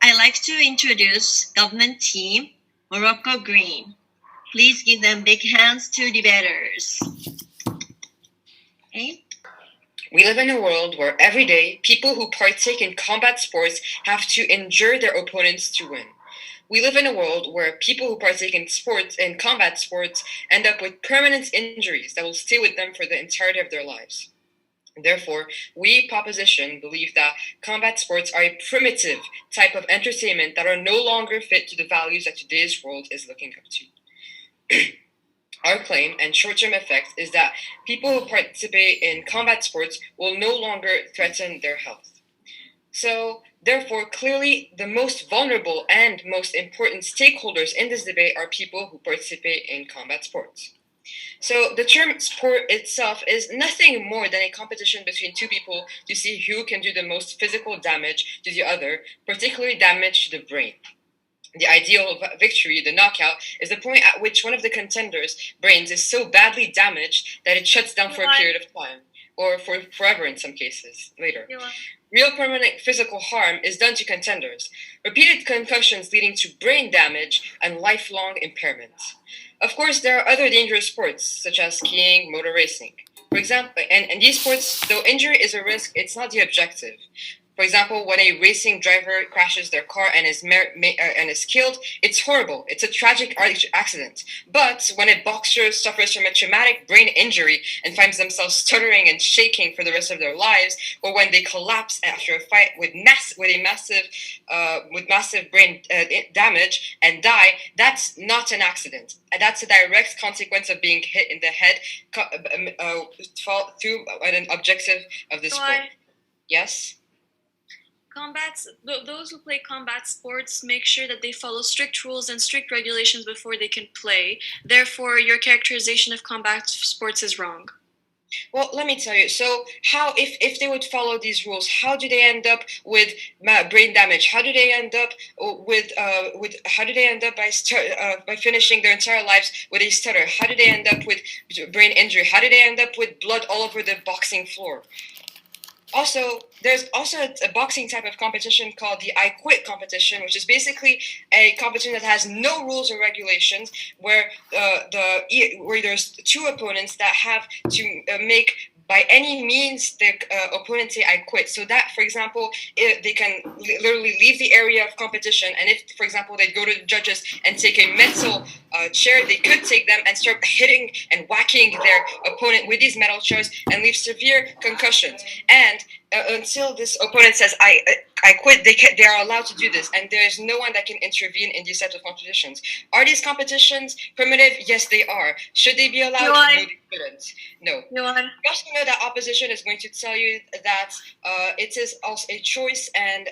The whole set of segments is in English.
I'd like to introduce government team Morocco Green. Please give them big hands to debaters. Okay. We live in a world where every day people who partake in combat sports have to injure their opponents to win. We live in a world where people who partake in combat sports end up with permanent injuries that will stay with them for the entirety of their lives. Therefore, we proposition believe that combat sports are a primitive type of entertainment that are no longer fit to the values that today's world is looking up to. Our claim and short-term effect is that people who participate in combat sports will no longer threaten their health. So, therefore, clearly the most vulnerable and most important stakeholders in this debate are people who participate in combat sports. So the term sport itself is nothing more than a competition between two people to see who can do the most physical damage to the other, particularly damage to the brain. The ideal victory, the knockout, is the point at which one of the contenders' brains is so badly damaged that it shuts down for a period of time, or for forever in some cases, later. Real permanent physical harm is done to contenders, repeated concussions leading to brain damage and lifelong impairment. Of course, there are other dangerous sports, such as skiing, motor racing. For example, and these sports, though injury is a risk, it's not the objective. For example, when a racing driver crashes their car and is killed, it's horrible. It's a tragic accident. But when a boxer suffers from a traumatic brain injury and finds themselves stuttering and shaking for the rest of their lives, or when they collapse after a fight with massive brain damage and die, that's not an accident. That's a direct consequence of being hit in the head through an objective of the sport. Yes? Those who play combat sports make sure that they follow strict rules and strict regulations before they can play. Therefore, your characterization of combat sports is wrong. Well, let me tell you. So, how if they would follow these rules, how do they end up with brain damage? How do they end up by finishing their entire lives with a stutter? How do they end up with brain injury? How do they end up with blood all over the boxing floor? Also, there's also a boxing type of competition called the I Quit competition, which is basically a competition that has no rules or regulations, where there's two opponents that have to make by any means the opponent say I quit. So that, for example, they can literally leave the area of competition, and if, for example, they go to the judges and take a metal chair, they could take them and start hitting and whacking their opponent with these metal chairs and leave severe concussions. And until this opponent says I quit, they are allowed to do this, and there is no one that can intervene in these types of competitions. Are these competitions primitive? Yes, they are. Should they be allowed? No, they shouldn't. No. You also know that opposition is going to tell you that it is also a choice, and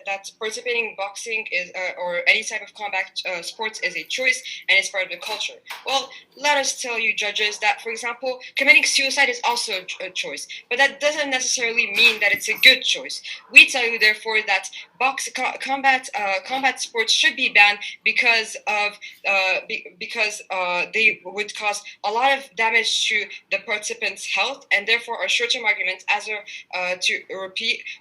that participating in boxing is or any type of combat sports is a choice, and it's part of the culture. Well, let us tell you, judges, that, for example, committing suicide is also a choice, but that doesn't necessarily mean that it's a good choice. We tell you, therefore, that combat sports should be banned because they would cause a lot of damage to the participants' health, and therefore our short-term argument,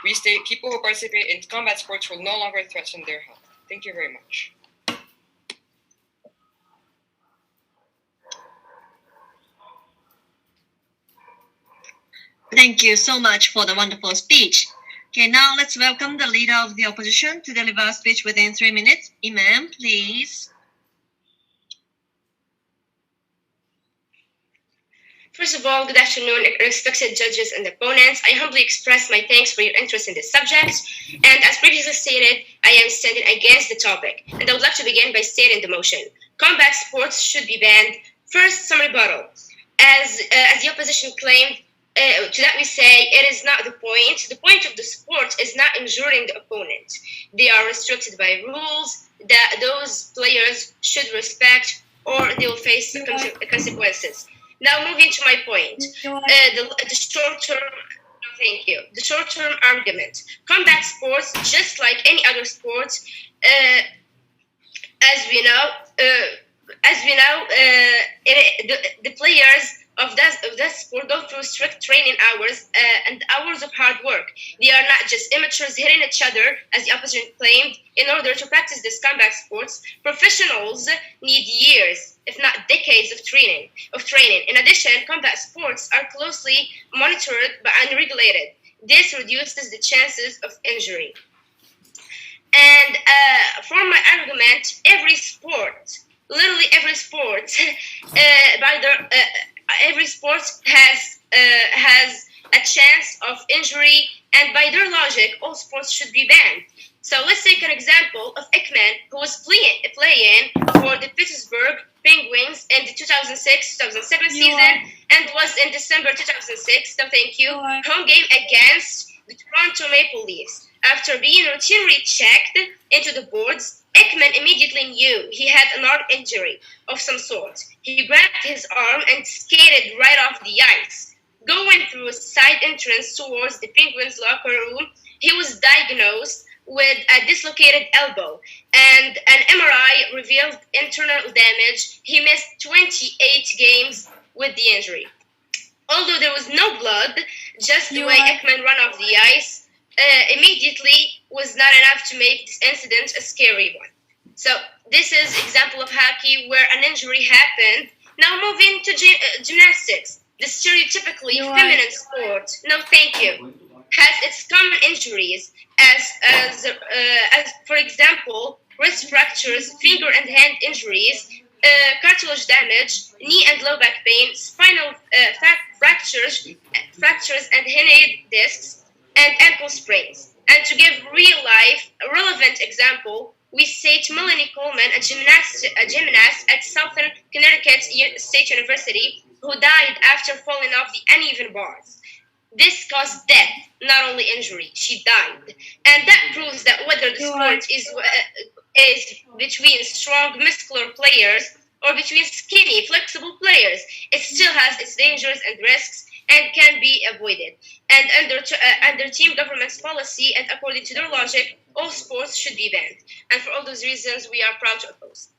restate, people who participate in combat sports will no longer threaten their health. Thank you very much. Thank you so much for the wonderful speech. Okay, now let's welcome the leader of the opposition to deliver a speech within 3 minutes. Imane, please. First of all, good afternoon, respected judges and opponents. I humbly express my thanks for your interest in this subject. And as previously stated, I am standing against the topic. And I would like to begin by stating the motion. Combat sports should be banned. First, some rebuttal. As the opposition claimed, to that we say it is not the point. The point of the sport is not injuring the opponent. They are restricted by rules that those players should respect, or they will face consequences. Now, moving to my point, the short-term. Thank you. The short-term argument: combat sports, just like any other sports, as we know, the players of that sport go through strict training hours and hours of hard work. They are not just amateurs hitting each other, as the opposition claimed. In order to practice these combat sports, professionals need years, if not decades, of training. In addition, combat sports are closely monitored and regulated. This reduces the chances of injury. And for my argument, literally every sport, every sport has a chance of injury, and by their logic, all sports should be banned. So let's take an example of Imane, who was playing for the Pittsburgh Penguins in the 2006-2007 season, and was in December 2006. So thank you. Home game against the Toronto Maple Leafs. After being routinely checked into the boards, Imane immediately knew he had an arm injury of some sort. He grabbed his arm and skated right off the ice. Going through a side entrance towards the Penguins' locker room, he was diagnosed with a dislocated elbow, and an MRI revealed internal damage. He missed 28 games with the injury. Although there was no blood, just the way Imane ran off the ice immediately was not enough to make this incident a scary one. So this is example of hockey where an injury happened. Now moving to gymnastics, the stereotypically feminine sport. No, thank you. Has its common injuries as for example, wrist fractures, finger and hand injuries, cartilage damage, knee and low back pain, spinal fractures and herniated discs, and ankle sprains. And to give real-life, a relevant example, we state Melanie Coleman, a gymnast at Southern Connecticut State University, who died after falling off the uneven bars. This caused death, not only injury. She died. And that proves that whether the sport is between strong, muscular players or between skinny, flexible players, it still has its dangers and risks and can be avoided. And under team government's policy and according to their logic, all sports should be banned. And for all those reasons, we are proud to oppose.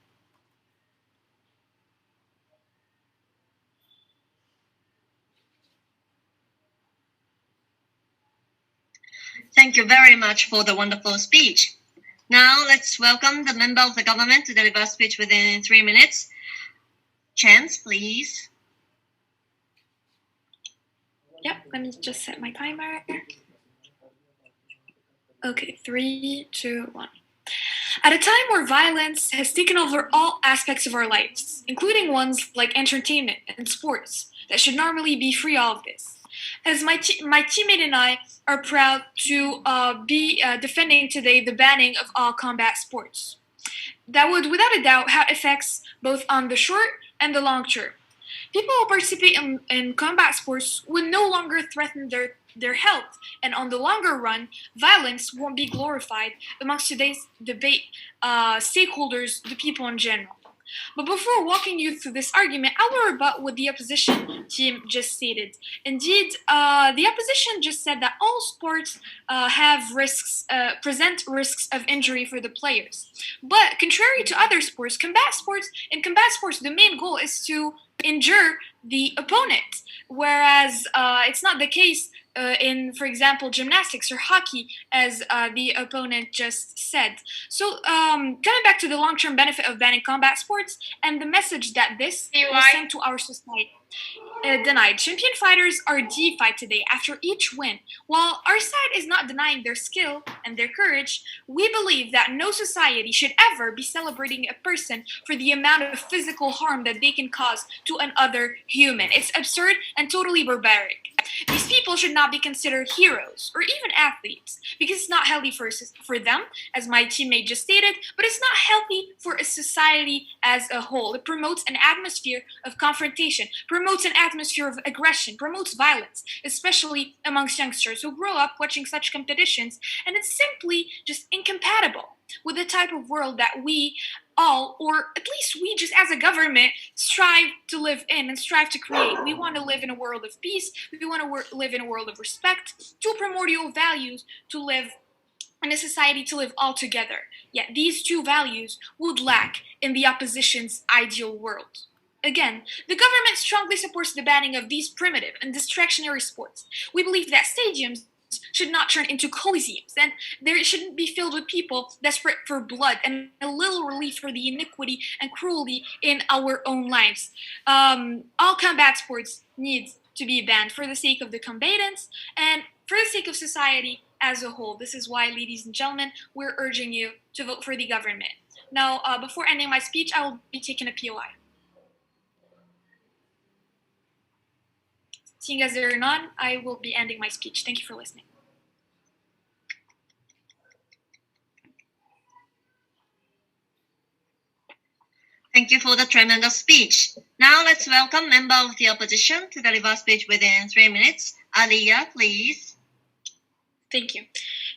Thank you very much for the wonderful speech. Now let's welcome the member of the government to deliver a speech within 3 minutes. Chems, please. Yep, let me just set my timer. Okay, 3, 2, 1. At a time where violence has taken over all aspects of our lives, including ones like entertainment and sports, that should normally be free of this. As my teammate and I are proud to be defending today the banning of all combat sports. That would, without a doubt, have effects both on the short and the long term. People who participate in combat sports would no longer threaten their health, and on the longer run, violence won't be glorified amongst today's debate stakeholders, the people in general. But before walking you through this argument, I will rebut what the opposition team just stated. Indeed, the opposition just said that all sports present risks of injury for the players. But contrary to other sports, in combat sports, the main goal is to injure the opponent, whereas it's not the case in, for example, gymnastics or hockey, as the opponent just said. So, coming back to the long-term benefit of banning combat sports and the message that this will send to our society. Denied. Champion fighters are deified today after each win. While our side is not denying their skill and their courage, we believe that no society should ever be celebrating a person for the amount of physical harm that they can cause to another human. It's absurd and totally barbaric. These people should not be considered heroes or even athletes because it's not healthy for them, as my teammate just stated, but it's not healthy for a society as a whole. It promotes an atmosphere of confrontation, promotes an atmosphere of aggression, promotes violence, especially amongst youngsters who grow up watching such competitions, and it's simply just incompatible with the type of world that we all, or at least we just as a government, strive to live in and strive to create. We want to live in a world of peace. We want to live in a world of respect, two primordial values to live in a society, to live all together. Yet these two values would lack in the opposition's ideal world. Again, the government strongly supports the banning of these primitive and distractionary sports. We believe that stadiums should not turn into coliseums, and they shouldn't be filled with people desperate for blood and a little relief for the iniquity and cruelty in our own lives. All combat sports need to be banned for the sake of the combatants and for the sake of society as a whole. This is why, ladies and gentlemen, we're urging you to vote for the government. Now, before ending my speech, I will be taking a POI. Seeing as there are none, I will be ending my speech. Thank you for listening. Thank you for the tremendous speech. Now let's welcome member of the opposition to deliver speech within 3 minutes. Alia, please. Thank you.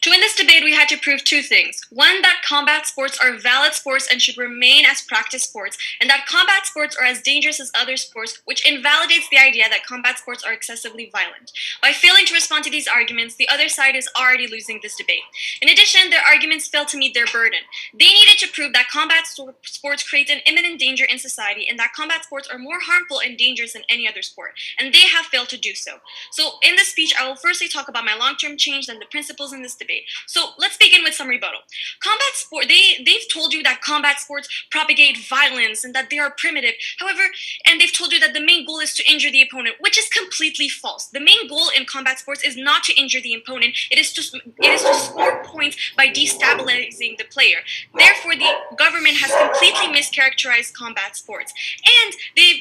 To win this debate, we had to prove two things. One, that combat sports are valid sports and should remain as practice sports, and that combat sports are as dangerous as other sports, which invalidates the idea that combat sports are excessively violent. By failing to respond to these arguments, the other side is already losing this debate. In addition, their arguments failed to meet their burden. They needed to prove that combat sports create an imminent danger in society and that combat sports are more harmful and dangerous than any other sport, and they have failed to do so. So in this speech, I will firstly talk about my long-term change and the principles in this debate. So let's begin with some rebuttal. Combat sport, they've told you that combat sports propagate violence and that they are primitive. However, and they've told you that the main goal is to injure the opponent, which is completely false. The main goal in combat sports is not to injure the opponent. It is to score points by destabilizing the player. Therefore, the government has completely mischaracterized combat sports. And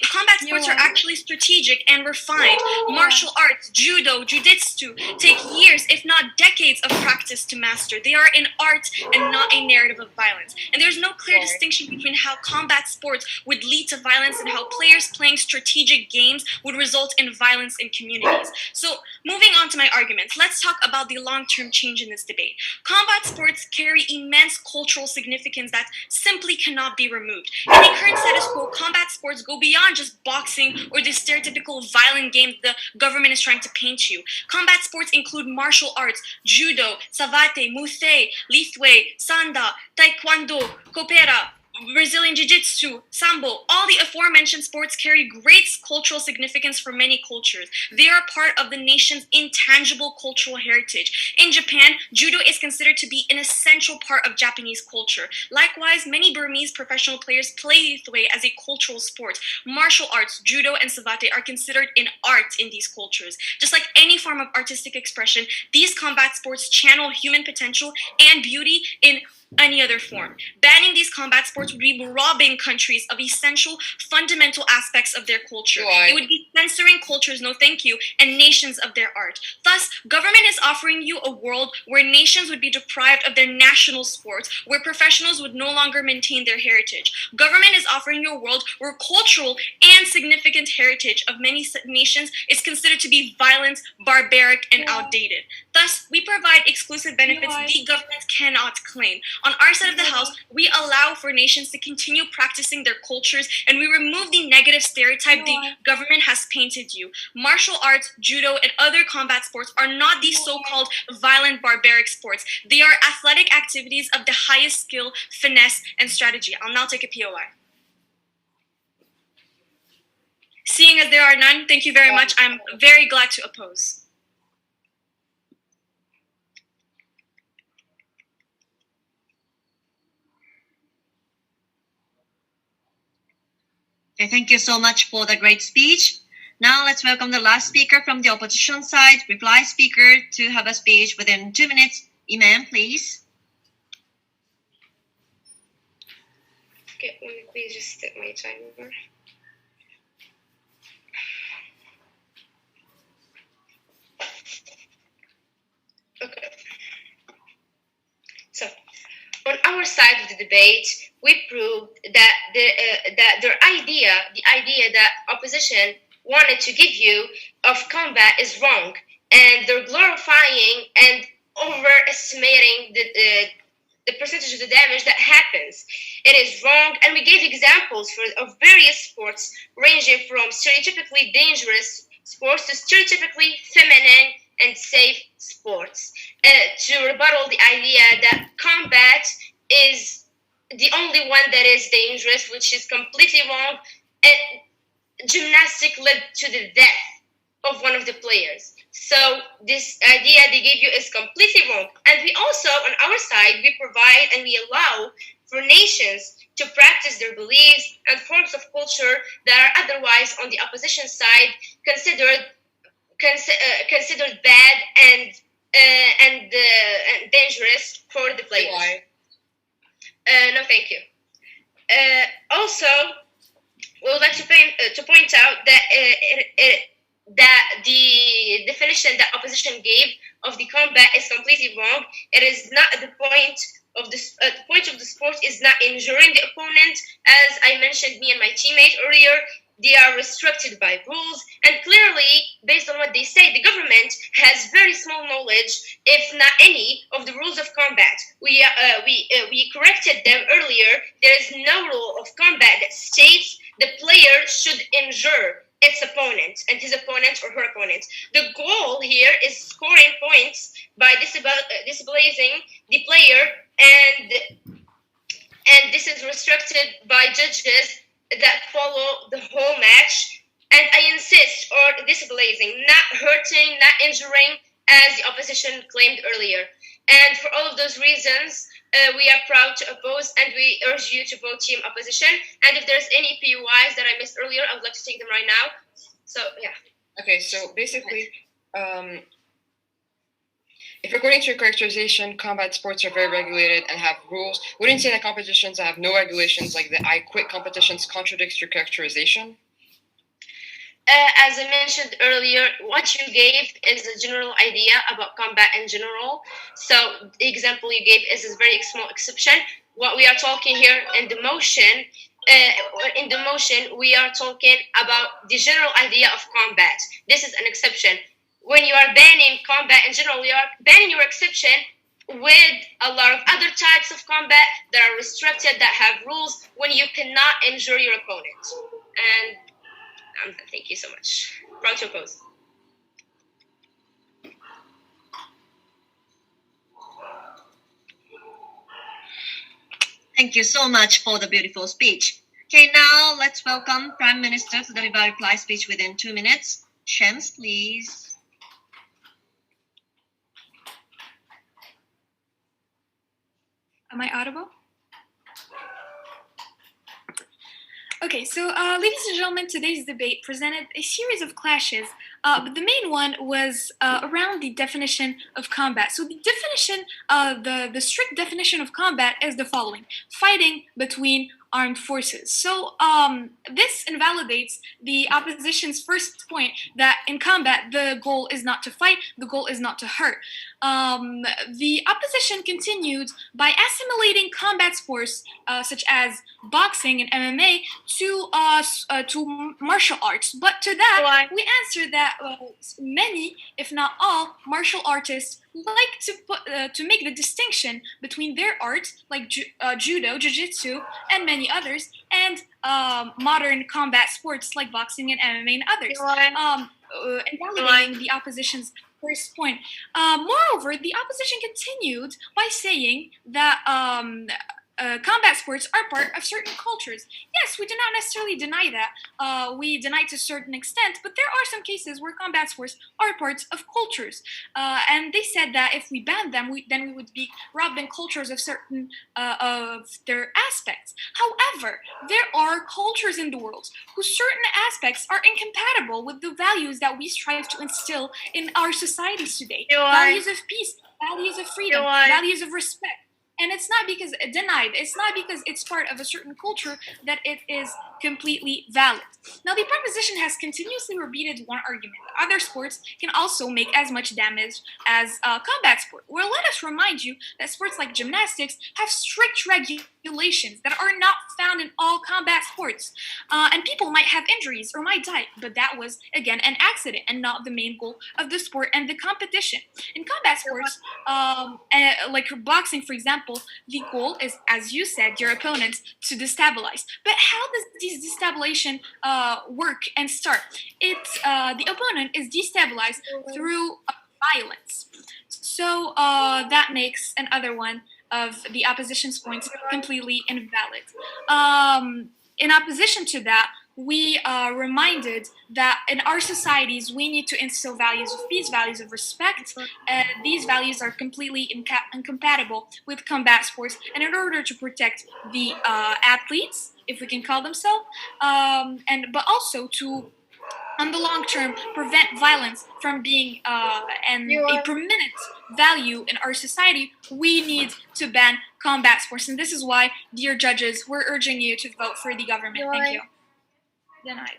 combat sports are actually strategic and refined. Martial arts, judo, jiu-jitsu take years, if not decades of practice to master. They are an art and not a narrative of violence. And there's no clear distinction between how combat sports would lead to violence and how players playing strategic games would result in violence in communities. So moving on to my arguments, let's talk about the long-term change in this debate. Combat sports carry immense cultural significance that simply cannot be removed. In the current status quo, combat sports go beyond just boxing or the stereotypical violent game the government is trying to paint you. Combat sports include martial arts, judo, savate, muay, lithwei, sanda, taekwondo, kopera, Brazilian Jiu-Jitsu, Sambo, all the aforementioned sports carry great cultural significance for many cultures. They are part of the nation's intangible cultural heritage. In Japan, judo is considered to be an essential part of Japanese culture. Likewise, many Burmese professional players play lithwei as a cultural sport. Martial arts, judo, and savate are considered an art in these cultures. Just like any form of artistic expression, these combat sports channel human potential and beauty in any other form. Banning these combat sports would be robbing countries of essential, fundamental aspects of their culture. It would be censoring cultures, no thank you, and nations of their art. Thus, government is offering you a world where nations would be deprived of their national sports, where professionals would no longer maintain their heritage. Government is offering you a world where cultural and significant heritage of many nations is considered to be violent, barbaric, and outdated. Thus, we provide exclusive benefits the government cannot claim. On our side of the house, we allow for nations to continue practicing their cultures, and we remove the negative stereotype the government has painted you. Martial arts, judo, and other combat sports are not these so-called violent, barbaric sports. They are athletic activities of the highest skill, finesse, and strategy. I'll now take a POI. Seeing as there are none, thank you very much. I'm very glad to oppose. Okay, thank you so much for the great speech. Now let's welcome the last speaker from the opposition side, reply speaker, to have a speech within 2 minutes. Imane, please. Okay, let me please just set my timer. Okay. So, on our side of the debate, we proved that the idea that opposition wanted to give you of combat is wrong, and they're glorifying and overestimating the percentage of the damage that happens. It is wrong, and we gave examples of various sports ranging from stereotypically dangerous sports to stereotypically feminine and safe sports, to rebuttal the idea that combat is the only one that is dangerous, which is completely wrong. And gymnastic led to the death of one of the players. So this idea they gave you is completely wrong. And we also, on our side, we provide and we allow for nations to practice their beliefs and forms of culture that are otherwise on the opposition side considered bad and dangerous for the players. Why? No, thank you. Also, we would like to point out that that the definition that opposition gave of the combat is completely wrong. It is not the point of this. The point of the sport is not injuring the opponent, as I mentioned, me and my teammate earlier. They are restricted by rules, and clearly, based on what they say, the government has very small knowledge, if not any, of the rules of combat. We corrected them earlier. There is no rule of combat that states the player should injure its opponent and his opponent or her opponent. The goal here is scoring points by disabling the player, and this is restricted by judges that follow the whole match. And I insist on disabling, not hurting, not injuring, as the opposition claimed earlier. And for all of those reasons, we are proud to oppose, and we urge you to vote Team Opposition. And if there's any PUIs that I missed earlier, I would like to take them right now. So, yeah. Okay, so basically, if according to your characterization, combat sports are very regulated and have rules, wouldn't you say that competitions that have no regulations, like the I Quit competitions, contradicts your characterization? As I mentioned earlier, what you gave is a general idea about combat in general. So the example you gave is a very small exception. What we are talking here in the motion, we are talking about the general idea of combat. This is an exception. When you are banning combat in general, you are banning your exception with a lot of other types of combat that are restricted, that have rules, when you cannot injure your opponent. And thank you so much. Proud to oppose. Thank you so much for the beautiful speech. Okay, now let's welcome Prime Minister to deliver a reply speech within 2 minutes. Chems, please. Am I audible? Okay, so ladies and gentlemen, today's debate presented a series of clashes, but the main one was around the definition of combat. So the definition, the strict definition of combat is the following: fighting between armed forces. So this invalidates the opposition's first point that in combat, the goal is not to fight, the goal is not to hurt. The opposition continued by assimilating combat sports such as boxing and MMA to martial arts. But to that, we answer that many, if not all, martial artists like to make the distinction between their art, like judo, jiu-jitsu, and many others, and modern combat sports like boxing and MMA and others, invalidating the opposition's first point. Moreover, the opposition continued by saying that combat sports are part of certain cultures. Yes, we do not necessarily deny that. We deny to a certain extent, but there are some cases where combat sports are parts of cultures. And they said that if we banned them, then we would be robbing cultures of certain of their aspects. However, there are cultures in the world whose certain aspects are incompatible with the values that we strive to instill in our societies today. Values of peace, values of freedom, values of respect. And it's not because it's not because it's part of a certain culture that it is completely valid. Now, the proposition has continuously repeated one argument: other sports can also make as much damage as combat sport. Well, let us remind you that sports like gymnastics have strict regulations that are not found in all combat sports. And people might have injuries or might die, but that was, again, an accident and not the main goal of the sport and the competition. In combat sports, like boxing, for example, the goal is, as you said, your opponents to destabilize. But how does this destabilization work and start? The opponent is destabilized through violence. So that makes another one of the opposition's points completely invalid. In opposition to that, we reminded that in our societies we need to instill values of peace, values of respect. These values are completely incompatible with combat sports, and in order to protect the athletes, if we can call them so, but also to, on the long term, prevent violence from being a prominent value in our society, we need to ban combat sports. And this is why, dear judges, we're urging you to vote for the government. Thank you. Denied.